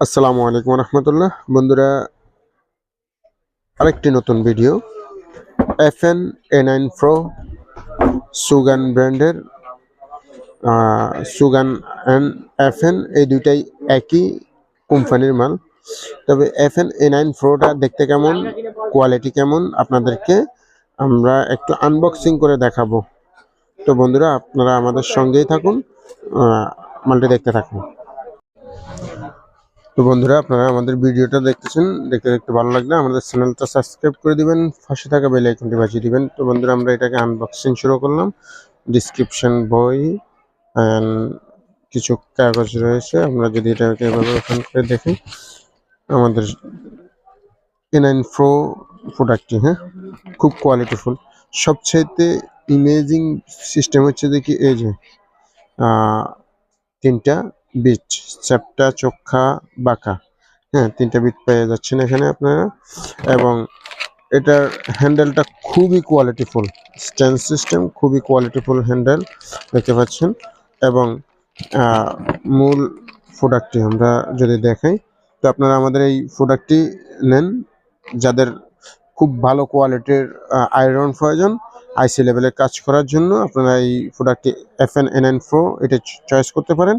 আসসালামু আলাইকুম রহমতুল্লাহ। বন্ধুরা, আরেকটি নতুন ভিডিও। FN A9 Pro সুগান ব্র্যান্ডের সুগান অ্যান্ড FN এই দুইটাই একই কোম্পানির মাল। তবে FN A9 Proটা দেখতে কেমন, কোয়ালিটি কেমন, আপনাদেরকে আমরা একটু আনবক্সিং করে দেখাবো। তো বন্ধুরা, আপনারা আমাদের সঙ্গেই থাকুন, মালটি দেখতে থাকুন। তো বন্ধুরা, আপনারা আমাদের ভিডিওটা দেখতেছেন, দেখতে দেখতে ভালো লাগলে আমাদের চ্যানেলটা সাবস্ক্রাইব করে দিবেন, পাশে থাকা বেল আইকনটি বাজিয়ে দিবেন। তো বন্ধুরা, আমরা এটাকে আনবক্সিং শুরু করলাম। ডিসক্রিপশন বই অ্যান্ড কিছু কাগজ রয়েছে। আমরা যদি এটাকে এভাবে ওপেন করে দেখি, আমাদের A9 Pro প্রোডাক্টটি, হ্যাঁ, খুব কোয়ালিটিফুল। সবচাইতে ইমেজিং সিস্টেম হচ্ছে দেখি এই যে তিনটা বিট, চ্যাপ্টা, চোখা, বাঁকা, হ্যাঁ, তিনটা বিট পেয়ে যাচ্ছেন এখানে আপনারা। এবং এটার হ্যান্ডেলটা খুবই কোয়ালিটিফুল, স্ট্যান্ড সিস্টেম, খুবই কোয়ালিটিফুল হ্যান্ডেল দেখতে পাচ্ছেন। এবং মূল প্রোডাক্টটি আমরা যদি দেখাই, তো আপনারা আমাদের এই প্রোডাক্টটি নেন যাদের খুব ভালো কোয়ালিটির আয়রন প্রয়োজন, আইসি লেভেলে কাজ করার জন্য আপনারা এই প্রোডাক্টটি FN A9 Pro এটা চয়েস করতে পারেন।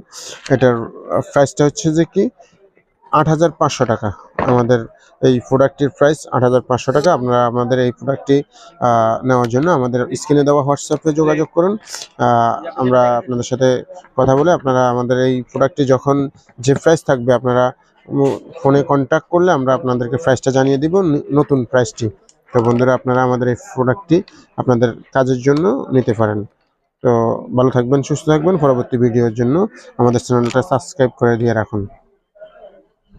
এটার প্রাইসটা হচ্ছে যে কি ৮৫০০ টাকা। আমাদের এই প্রোডাক্টটির প্রাইস ৮৫০০ টাকা। আপনারা আমাদের এই প্রোডাক্টটি নেওয়ার জন্য আমাদের স্ক্রিনে দেওয়া হোয়াটসঅ্যাপে যোগাযোগ করুন। আমরা আপনাদের সাথে কথা বলে আপনারা আমাদের এই প্রোডাক্টটি যখন যে প্রাইস থাকবে, আপনারা ফোনে কন্ট্যাক্ট করলে আমরা আপনাদেরকে প্রাইসটা জানিয়ে দিব, নতুন প্রাইসটি। তো বন্ধুরা, আপনারা আমাদের এই প্রোডাক্টটি আপনাদের কাজের জন্য নিতে পারেন। তো ভালো থাকবেন, সুস্থ থাকবেন। পরবর্তী ভিডিওর জন্য আমাদের চ্যানেলটা সাবস্ক্রাইব করে দিয়ে রাখুন।